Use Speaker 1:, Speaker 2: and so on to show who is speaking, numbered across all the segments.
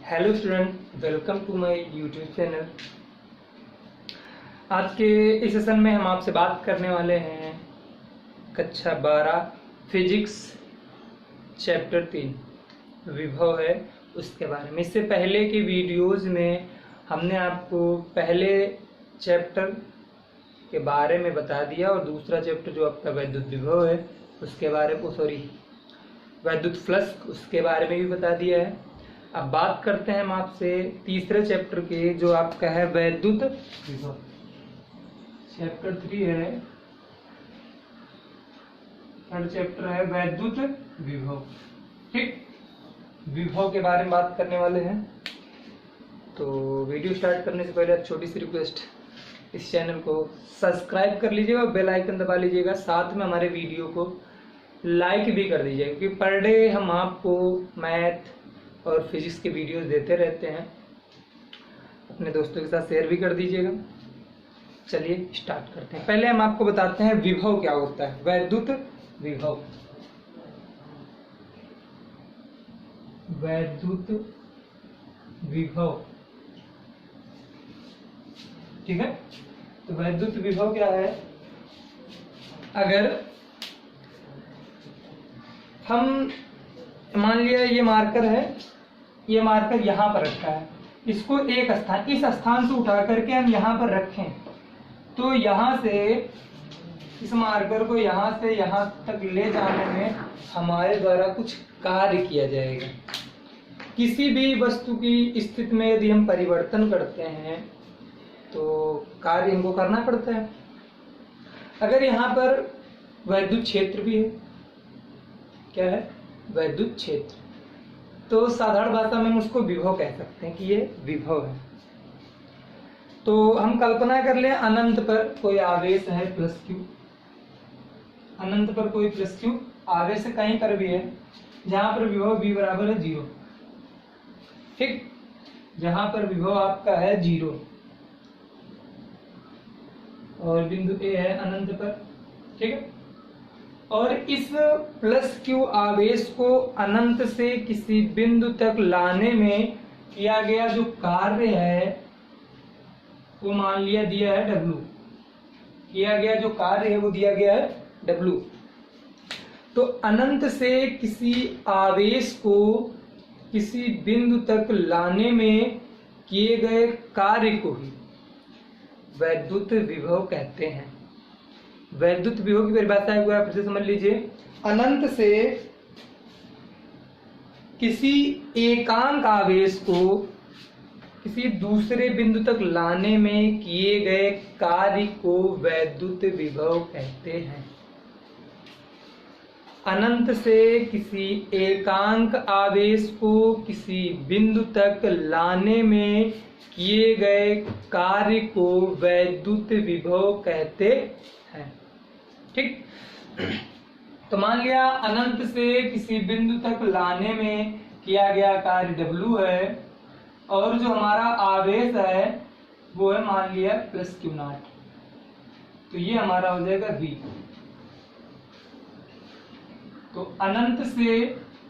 Speaker 1: Hello student, welcome to my YouTube channel. आज के इस सेशन में हम आपसे बात करने वाले हैं कक्षा 12 फिजिक्स चैप्टर 3 विभव है उसके बारे में। इससे पहले की वीडियोस में हमने आपको पहले चैप्टर के बारे में बता दिया और दूसरा चैप्टर जो आपका वैद्युत विभव है उसके बारे में वैद्युत फ्लक्स उसके बारे में भी बता दिया है। अब बात करते हैं हम आपसे तीसरे चैप्टर के जो आपका है वैद्युत विभव। चैप्टर 3 है, थर्ड चैप्टर है वैद्युत विभव। ठीक, विभव के बारे में बात करने वाले हैं। तो वीडियो स्टार्ट करने से पहले छोटी सी रिक्वेस्ट, इस चैनल को सब्सक्राइब कर लीजिएगा और बेल आइकन दबा लीजिएगा। साथ में हमारे वीडियो को लाइक भी कर दीजिएगा क्योंकि पर डे हम आपको मैथ और फिजिक्स के वीडियोस देते रहते हैं। अपने दोस्तों के साथ शेयर भी कर दीजिएगा। चलिए स्टार्ट करते हैं। पहले हम आपको बताते हैं विभव क्या होता है। वैद्युत विभव, वैद्युत विभव, ठीक है। तो वैद्युत विभव क्या है? अगर हम मान लिया ये मार्कर है, ये मार्कर यहाँ पर रखा है, इसको एक स्थान, इस स्थान से उठा करके हम यहाँ पर रखें तो यहाँ से इस मार्कर को यहाँ से यहाँ तक ले जाने में हमारे द्वारा कुछ कार्य किया जाएगा। किसी भी वस्तु की स्थिति में यदि हम परिवर्तन करते हैं तो कार्य हमको करना पड़ता है। अगर यहाँ पर वैद्युत क्षेत्र भी है, क्या है? वैद्युत क्षेत्र, तो साधारण भाषा में हम उसको विभव कह सकते हैं कि ये विभव है। तो हम कल्पना कर लें अनंत पर कोई आवेश है प्लस क्यू, अनंत पर कोई प्लस क्यू आवेश कहीं पर भी है जहां पर विभव v बराबर है 0। ठीक, जहां पर विभव आपका है 0 और बिंदु A है अनंत पर, ठीक है। और इस प्लस क्यू आवेश को अनंत से किसी बिंदु तक लाने में किया गया जो कार्य है वो मान लिया दिया है W। किया गया जो कार्य है वो दिया गया है W। तो अनंत से किसी आवेश को किसी बिंदु तक लाने में किए गए कार्य को ही वैद्युत विभव कहते हैं। वैद्युत विभव की परिभाषा है, फिर से समझ लीजिए। अनंत से किसी एकांक आवेश को किसी दूसरे बिंदु तक लाने में किए गए कार्य को वैद्युत विभव कहते हैं। अनंत से किसी एकांक आवेश को किसी बिंदु तक लाने में किए गए कार्य को वैद्युत विभव कहते हैं। ठीक, तो मान लिया अनंत से किसी बिंदु तक लाने में किया गया कार्य W है और जो हमारा आवेश है वो है मान लिया प्लस क्यू नॉट, तो ये हमारा हो जाएगा V। तो अनंत से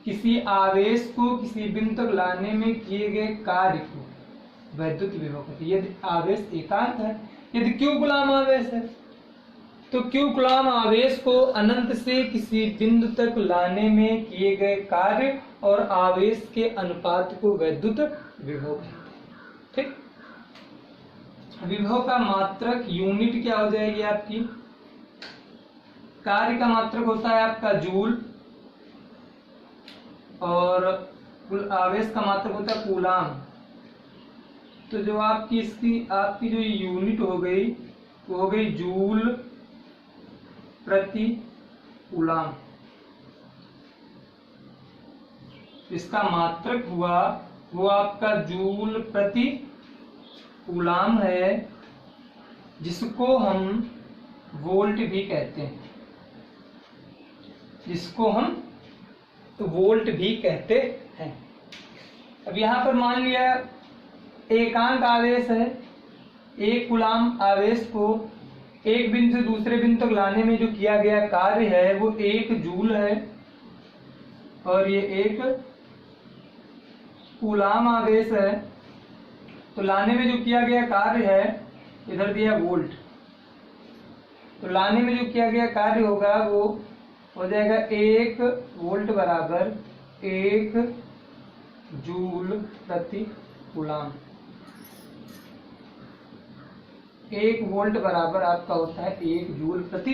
Speaker 1: किसी आवेश को किसी बिंदु तक लाने में किए गए कार्य को वैद्युत विभव कहते हैं। यदि आवेश एकांक है, यदि Q गुलाम आवेश है तो Q गुलाम आवेश को अनंत से किसी बिंदु तक लाने में किए गए कार्य और आवेश के अनुपात को वैद्युत विभव कहते हैं। ठीक, विभव का मात्रक यूनिट क्या हो जाएगी आपकी? कार्य का मात्रक होता है आपका जूल और आवेश का मात्रक होता है कूलाम। तो जो आपकी जो यूनिट हो गई वो हो गई जूल प्रति कूलाम। इसका मात्रक हुआ वो आपका जूल प्रति कूलाम है, जिसको हम वोल्ट भी कहते हैं, जिसको हम वोल्ट भी कहते हैं। अब यहां पर मान लिया एकांक आवेश है, एक कूलाम आवेश को एक बिंदु से दूसरे बिंदु तक लाने में जो किया गया कार्य है वो 1 जूल है और ये 1 कूलाम आवेश है तो लाने में जो किया गया कार्य है, इधर दिया वोल्ट, तो लाने में जो किया गया कार्य होगा वो हो जाएगा 1 वोल्ट बराबर 1 जूल प्रति कूलाम। 1 वोल्ट बराबर आपका होता है 1 जूल प्रति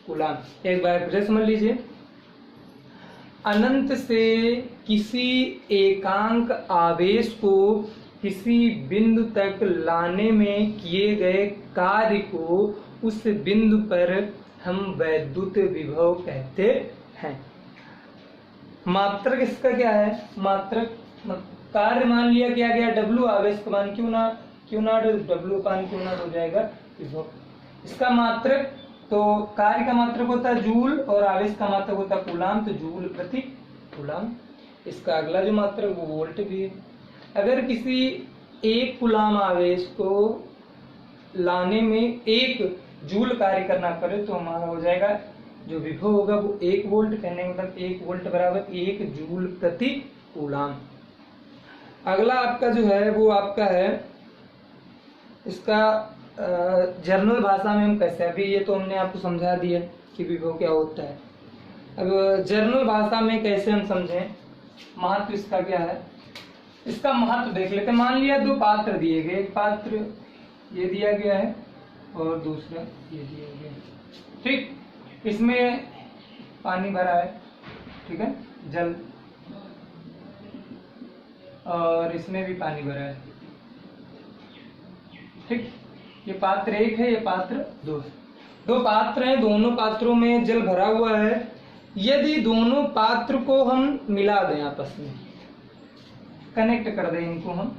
Speaker 1: कूलाम। एक बार फिर समझ लीजिए, अनंत से किसी एकांक आवेश को किसी बिंदु तक लाने में किए गए कार्य को उस बिंदु पर हम वैद्युत विभव कहते हैं। मात्रक इसका क्या है? मात्रक कार्य मान लिया किया गया W, आवेश का मान Q not, W upon Q not हो जाएगा विभव। इसका मात्रक, तो कार्य का मात्रक होता है जूल और आवेश का मात्रक होता है कूलाम, तो जूल प्रति कूलाम। इसका अगला जो मात्रक वो वोल्ट भी है। अगर किसी 1 कूलाम आवेश को लाने में 1 जूल कार्य करना पड़े तो हमारा हो जाएगा जो विभव होगा वो 1 वोल्ट, कहने का मतलब 1 वोल्ट बराबर 1 जूल प्रति कूलाम। अगला आपका जो है वो आपका है, इसका जर्नल भाषा में हम कैसे, अभी ये तो हमने आपको समझा दिया कि विभव क्या होता है। अब जर्नल भाषा में कैसे हम समझें, महत्व इसका क्या है, इसका महत्व देख लेते हैं। मान लिया 2 पात्र दिए गए, एक पात्र ये दिया गया है और दूसरा ये दिया गया है, ठीक। इसमें पानी भरा है, ठीक है, जल, और इसमें भी पानी भरा है, ठीक। ये पात्र 1 है, ये पात्र 2 है। 2 पात्र हैं, दोनों पात्रों में जल भरा हुआ है। यदि दोनों पात्र को हम मिला दें, आपस में कनेक्ट कर दें इनको हम,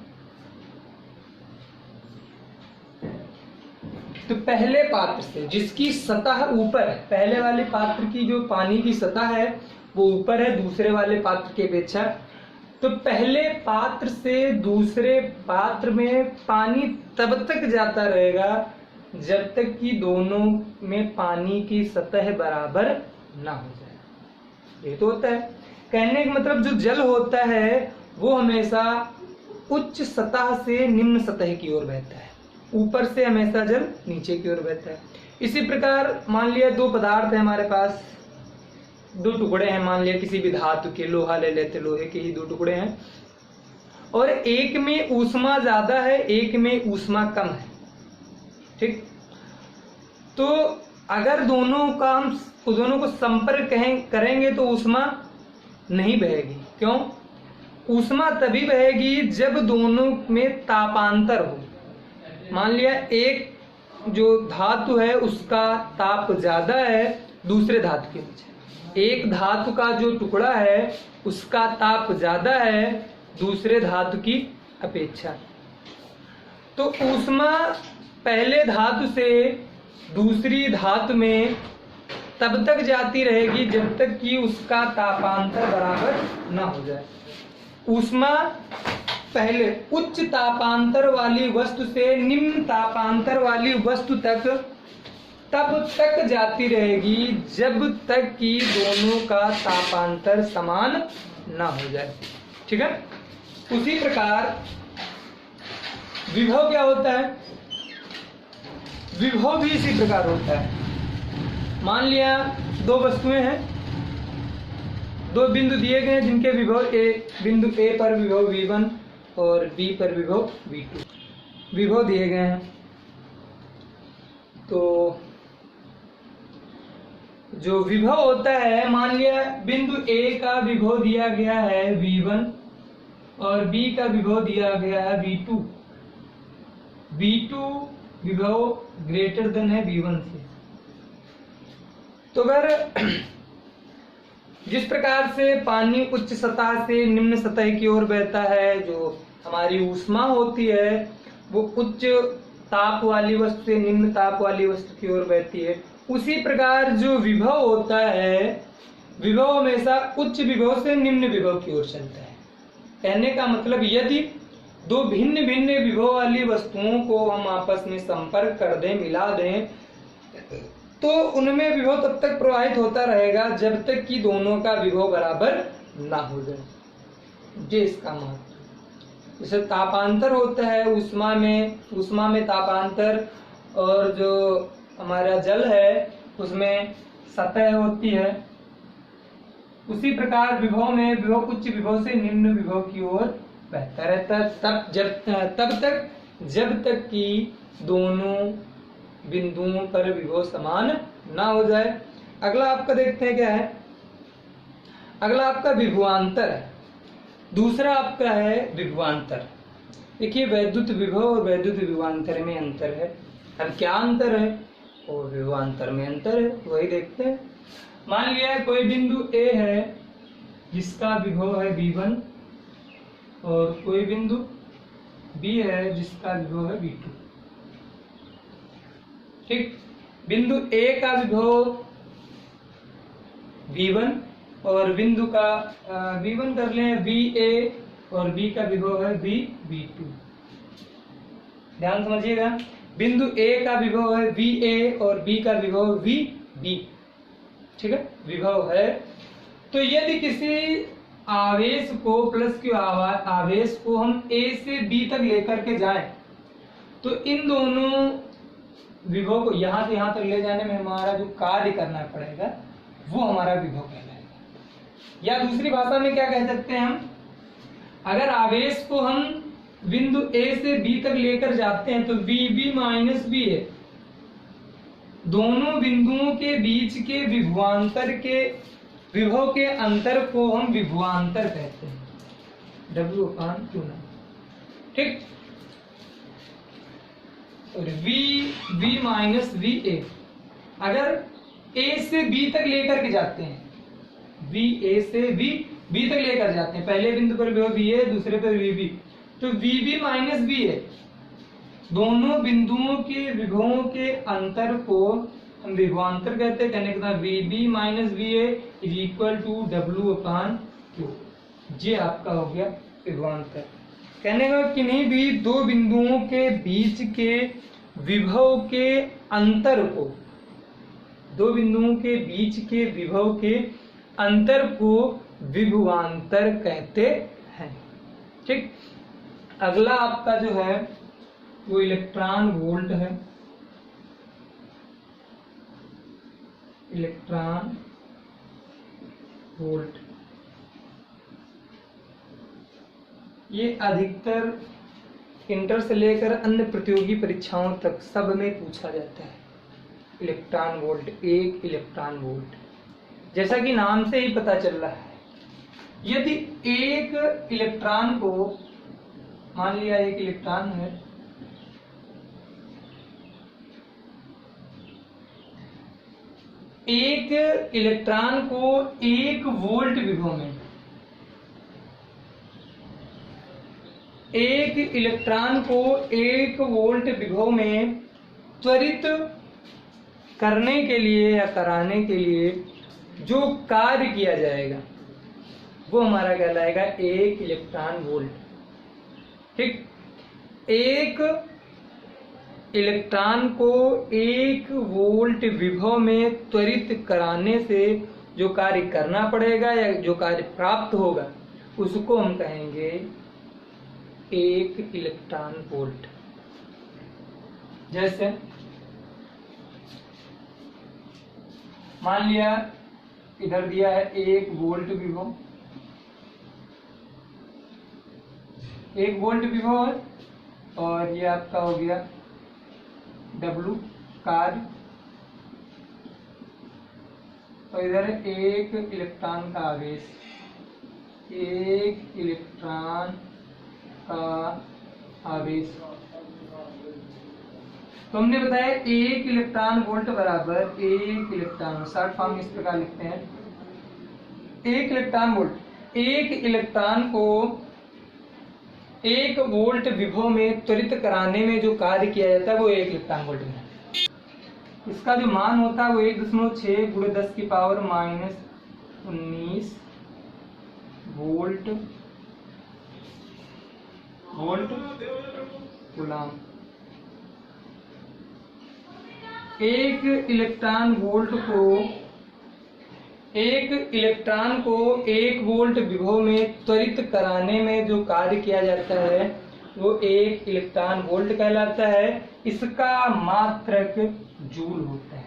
Speaker 1: तो पहले पात्र से जिसकी सतह ऊपर है, पहले वाले पात्र की जो पानी की सतह है वो ऊपर है दूसरे वाले पात्र की अपेक्षा, तो पहले पात्र से दूसरे पात्र में पानी तब तक जाता रहेगा जब तक कि दोनों में पानी की सतह बराबर ना हो जाए। ये तो होता है, कहने का मतलब जो जल होता है वो हमेशा उच्च सतह से निम्न सतह की ओर बहता है, ऊपर से हमेशा जल नीचे की ओर बहता है। इसी प्रकार मान लिया 2 पदार्थ है हमारे पास, 2 टुकड़े हैं, मान लिया किसी भी धातु के, लोहा ले लेते, लोहे के ही 2 टुकड़े हैं, और एक में ऊष्मा ज्यादा है, एक में ऊष्मा कम है, ठीक। तो अगर दोनों को संपर्क करेंगे तो ऊष्मा नहीं बहेगी। क्यों? ऊष्मा तभी बहेगी जब दोनों में तापांतर हो। मान लिया एक जो धातु है उसका ताप ज्यादा है दूसरे धातु के अपेक्षा, एक धातु का जो टुकड़ा है उसका ताप ज्यादा है दूसरे धातु की अपेक्षा, तो ऊष्मा पहले धातु से दूसरी धातु में तब तक जाती रहेगी जब तक कि उसका तापांतर बराबर न हो जाए। ऊष्मा पहले उच्च तापांतर वाली वस्तु से निम्न तापांतर वाली वस्तु तक तब तक जाती रहेगी जब तक कि दोनों का तापांतर समान न हो जाए, ठीक है। उसी प्रकार विभव क्या होता है? विभव भी इसी प्रकार होता है। मान लिया 2 वस्तुएं हैं, 2 बिंदु दिए गए हैं जिनके विभव बिंदु A पर विभव V1 और B पर विभव V2 विभव दिए गए हैं। तो जो विभव होता है, मान लिया बिंदु A का विभव दिया गया है V1 और B का विभव दिया गया है V2। V2 विभव ग्रेटर देन है V1 से। तो अगर जिस प्रकार से पानी उच्च सतह से निम्न सतह की ओर बहता है, जो हमारी ऊष्मा होती है वो उच्च ताप वाली वस्तु से निम्न ताप वाली वस्तु की ओर बहती है, उसी प्रकार जो विभव होता है, विभव हमेशा उच्च विभव से निम्न विभव की ओर चलता है। कहने का मतलब यदि 2 भिन्न भिन्न विभव वाली वस्तुओं को हम आपस में संपर्क कर दें, मिला दें, तो उनमें विभव तब तक प्रवाहित होता रहेगा जब तक कि दोनों का विभव बराबर ना हो जाए। ये इसका महत्व। जैसे तापांतर होता है उष्मा में तापांतर, और जो हमारा जल है उसमें सतह होती है। उसी प्रकार विभव में विभव उच्च विभव से निम्न विभव की ओर बहता रहता है तब तक जब तक कि दोनों बिंदुओं पर विभव समान ना हो जाए। अगला आपका देखते हैं क्या है। अगला आपका विभवांतर है। दूसरा आपका है विभवांतर। देखिए वैद्युत विभव और वैद्युत विभवांतर में अंतर है। अब क्या अंतर है और विभवांतर में अंतर है वही देखते हैं। मान लिया कोई बिंदु A है जिसका विभव है V1 और कोई बिंदु B है जिसका विभव है V2। ठीक, बिंदु A का विभव V1 और बिंदु का V1 कर लें VA और B का विभव है V2। ध्यान समझिएगा, बिंदु A का विभव है VA और B का विभव VB। ठीक है, विभव है। तो यदि किसी आवेश को प्लस के आवेश को हम A से B तक लेकर के जाएं तो इन दोनों विभव को यहां से यहां तक ले जाने में हमारा जो कार्य करना पड़ेगा वो हमारा विभव कहलाएगा। या दूसरी भाषा में क्या कह सकते हैं हम, अगर आवेश को हम बिंदु A से B तक लेकर जाते हैं तो VB माइनस VA दोनों बिंदुओं के बीच के विभवांतर के विभव के अंतर को हम विभवांतर कहते हैं, W/Q। ठीक, और VB माइनस VA अगर A से B तक लेकर के जाते हैं, VA से B तक लेकर जाते हैं, पहले बिंदु पर विभव VA दूसरे पर VB, तो VB माइनस VA दोनों बिंदुओं के विभवों के अंतर को हम विभवांतर कहते हैं। कहने के बाद VB minus VA is equal to W/Q। ये आपका हो गया विभवांतर। कहने का किन्हीं भी दो बिंदुओं के बीच के विभव के अंतर को, दो बिंदुओं के बीच के विभव के अंतर को विभवांतर कहते हैं। ठीक, अगला आपका जो है वो इलेक्ट्रॉन वोल्ट है। इलेक्ट्रॉन वोल्ट ये अधिकतर इंटर से लेकर अन्य प्रतियोगी परीक्षाओं तक सब में पूछा जाता है। इलेक्ट्रॉन वोल्ट, एक इलेक्ट्रॉन वोल्ट, जैसा कि नाम से ही पता चल रहा है, यदि एक इलेक्ट्रॉन को, मान लिया एक इलेक्ट्रॉन है, एक इलेक्ट्रॉन को 1 वोल्ट विभव में, एक इलेक्ट्रॉन को 1 वोल्ट विभव में त्वरित करने के लिए या कराने के लिए जो कार्य किया जाएगा वो हमारा कहलाएगा 1 इलेक्ट्रॉन वोल्ट। ठीक, एक इलेक्ट्रॉन को 1 वोल्ट विभव में त्वरित कराने से जो कार्य करना पड़ेगा या जो कार्य प्राप्त होगा उसको हम कहेंगे 1 इलेक्ट्रॉन वोल्ट। जैसे मान लिया इधर दिया है 1 वोल्ट विभव, 1 वोल्ट विभव है और ये आपका हो गया W कार्य, और इधर 1 इलेक्ट्रॉन का आवेश, 1 इलेक्ट्रॉन का आवेश। तो हमने बताया 1 इलेक्ट्रॉन वोल्ट बराबर 1 इलेक्ट्रॉन, शॉर्ट फॉर्म इस प्रकार लिखते हैं 1 इलेक्ट्रॉन वोल्ट। 1 इलेक्ट्रॉन को 1 वोल्ट विभव में त्वरित कराने में जो कार्य किया जाता है वो 1 इलेक्ट्रॉन वोल्ट में। इसका जो मान होता है वो 1.6 × 10⁻19 वोल्ट कूलम। 1 इलेक्ट्रॉन वोल्ट को एक इलेक्ट्रॉन को 1 वोल्ट विभव में त्वरित कराने में जो कार्य किया जाता है वो 1 इलेक्ट्रॉन वोल्ट कहलाता है। इसका मात्रक जूल होता है।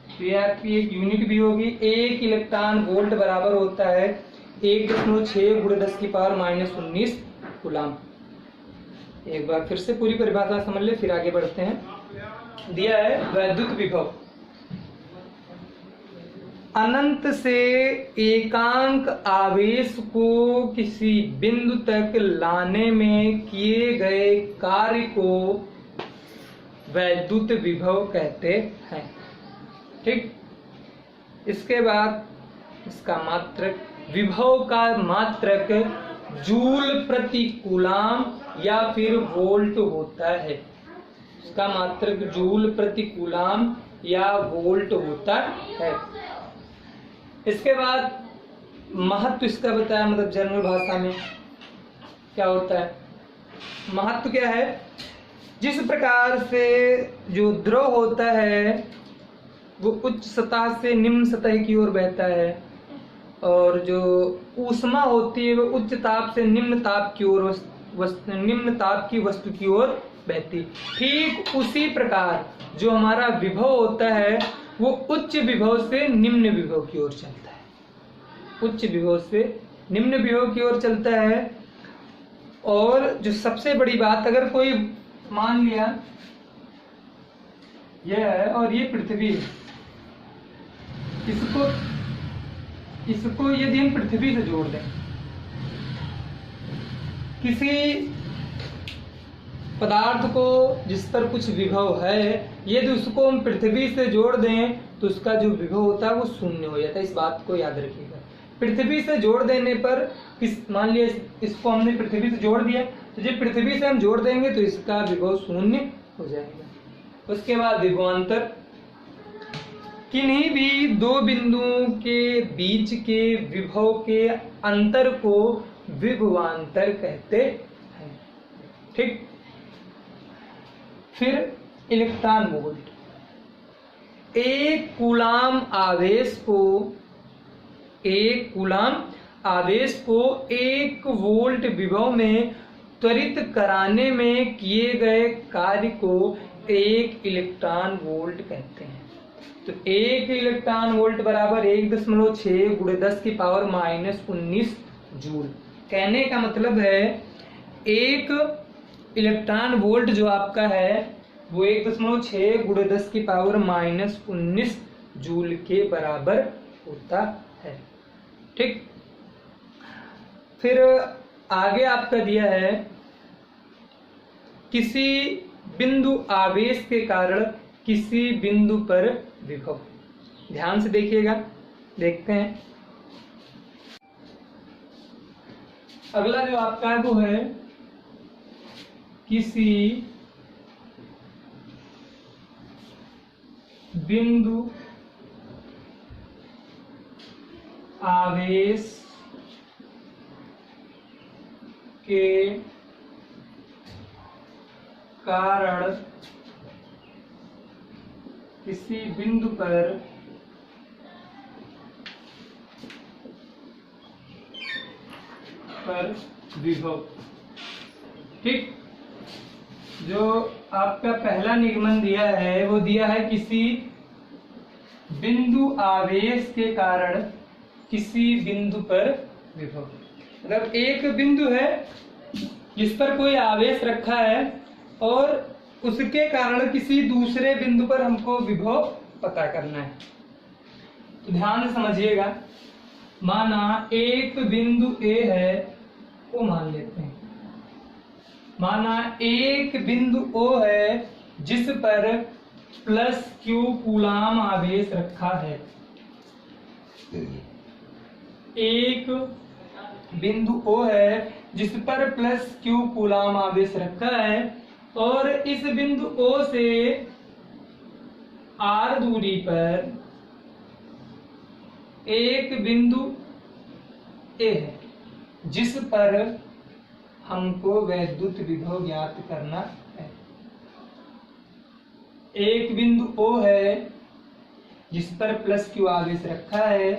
Speaker 1: तो ये आपकी एक यूनिट भी होगी। 1 इलेक्ट्रॉन वोल्ट बराबर होता है 1.6 × 10⁻⁻19 कूलाम। एक बार फिर से पूरी परिभाषा समझ ले, फिर आगे बढ़ते हैं। दिया है वैद्युत विभव, अनंत से एकांक आवेश को किसी बिंदु तक लाने में किए गए कार्य को वैद्युत विभव कहते हैं। ठीक, इसके बाद इसका मात्रक, विभव का मात्रक जूल प्रति कूलाम या फिर वोल्ट होता है। इसका मात्रक जूल प्रति कूलाम या वोल्ट होता है। इसके बाद महत्व इसका बताया, मतलब जर्नल भाषा में क्या होता है। महत्व क्या है, जिस प्रकार से जो द्रव होता है वो उच्च सतह से निम्न सतह की ओर बहता है, और जो ऊष्मा होती है वो उच्च ताप से निम्न ताप की ओर, निम्न ताप की वस्तु की ओर बहती। ठीक उसी प्रकार जो हमारा विभव होता है वो उच्च विभव से निम्न विभव की ओर चलता है। उच्च विभव से निम्न विभव की ओर चलता है। और जो सबसे बड़ी बात, अगर कोई मान लिया यह है और ये पृथ्वी है, इसको यदि हम पृथ्वी से जोड़ दें, किसी पदार्थ को जिस पर कुछ विभव है, यदि उसको हम पृथ्वी से जोड़ दें तो उसका जो विभव होता है वो शून्य हो जाता है। इस बात को याद रखिएगा। पृथ्वी से जोड़ देने पर मान लिया इसको हमने पृथ्वी से जोड़ दिया, तो जब पृथ्वी से हम जोड़ देंगे तो इसका विभव शून्य हो जाएगा। उसके बाद विभवांतर, किन्हीं भी दो बिंदुओं के बीच के विभव के अंतर को विभवांतर कहते हैं। ठीक, फिर इलेक्ट्रॉन वोल्ट, एक कूलाम आवेश को 1 वोल्ट विभव में त्वरित कराने में किए गए कार्य को 1 इलेक्ट्रॉन वोल्ट कहते हैं। तो 1 इलेक्ट्रॉन वोल्ट बराबर 1.6 × 10⁻⁻19 जूल। कहने का मतलब है 1 इलेक्ट्रॉन वोल्ट जो आपका है वो 1.6 × 10⁻⁻19 जूल के बराबर होता है। ठीक, फिर आगे आपका दिया है किसी बिंदु आवेश के कारण किसी बिंदु पर विभव। ध्यान से देखिएगा, देखते हैं। अगला जो आपका है वो है किसी बिंदु आवेश के कारण किसी बिंदु पर विभव। ठीक, जो आपका पहला निगमन दिया है वो दिया है किसी बिंदु आवेश के कारण किसी बिंदु पर विभव। मतलब एक बिंदु है जिस पर कोई आवेश रखा है और उसके कारण किसी दूसरे बिंदु पर हमको विभव पता करना है। तो ध्यान से समझिएगा। माना एक बिंदु ए है, वो मान लेते हैं। माना एक बिंदु ओ है जिस पर +q कूलाम आवेश रखा है। एक बिंदु ओ है जिस पर +q कूलाम आवेश रखा है और इस बिंदु ओ से r दूरी पर एक बिंदु ए है जिस पर हमको वैद्युत विभव ज्ञात करना है। एक बिंदु ओ है जिस पर +q आवेश रखा है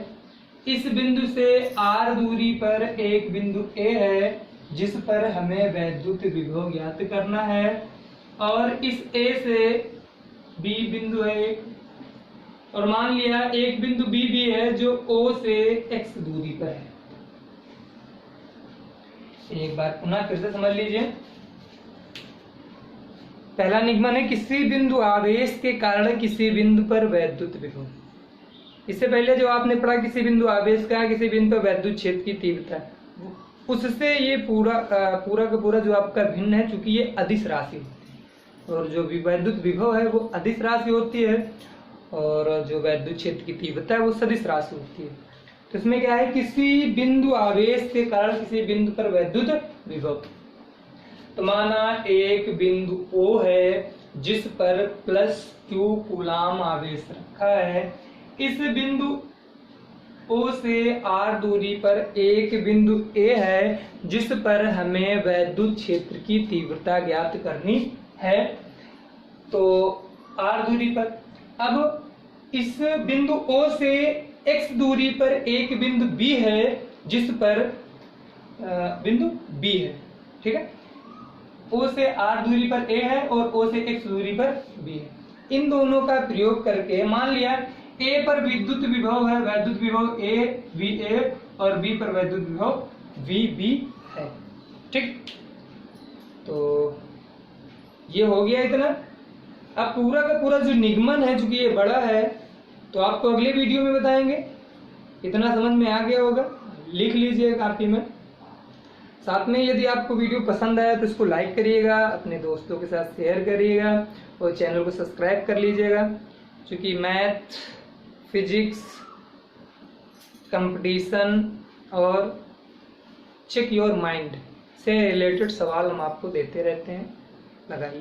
Speaker 1: इस बिंदु से r दूरी पर एक बिंदु A है जिस पर हमें वैद्युत विभव ज्ञात करना है, और इस A से B बिंदु है एक, और मान लिया एक बिंदु B भी है जो O से x दूरी पर है। एक बार पुनः फिर से समझ लीजिए। पहला निगमन है किसी बिंदु आवेश के कारण किसी बिंदु पर वैद्युत विभव। इससे पहले जो आपने पढ़ा किसी बिंदु आवेश का किसी बिंदु पर वैद्युत क्षेत्र की तीव्रता, उससे ये पूरा का पूरा जो आपका भिन्न है, चूंकि ये अदिश राशि होती है और जो वैद्युत विभव है वो अदिश राशि होती है और जो वैद्युत क्षेत्र की तीव्रता है वो सदिश राशि होती है। तो इसमें क्या है, किसी बिंदु आवेश के कारण किसी बिंदु पर वैद्युत विभव। तो माना एक बिंदु O है जिस पर +Q कूलाम आवेश रखा है। इस बिंदु O से R दूरी पर एक बिंदु A है जिस पर हमें वैद्युत क्षेत्र की तीव्रता ज्ञात करनी है। तो R दूरी पर, अब इस बिंदु O से X दूरी पर एक बिंदु B है जिस पर बिंदु B है, ठीक है। O से R दूरी पर A है और O से X दूरी पर B है। इन दोनों का प्रयोग करके मान लिया A पर विद्युत विभव है, वैद्युत विभव A VA, और B पर वैद्युत विभव VB है, ठीक। तो ये हो गया इतना। अब पूरा का पूरा जो निगमन है, चूंकि ये बड़ा है तो आपको अगले वीडियो में बताएंगे। इतना समझ में आ गया होगा, लिख लीजिए कापी में। साथ में यदि आपको वीडियो पसंद आया तो इसको लाइक करिएगा, अपने दोस्तों के साथ शेयर करिएगा और चैनल को सब्सक्राइब कर लीजिएगा, क्योंकि मैथ, फिजिक्स, कंपटीशन और चेक योर माइंड से रिलेटेड सवाल हम आपको देते रहते हैं। लगाइए।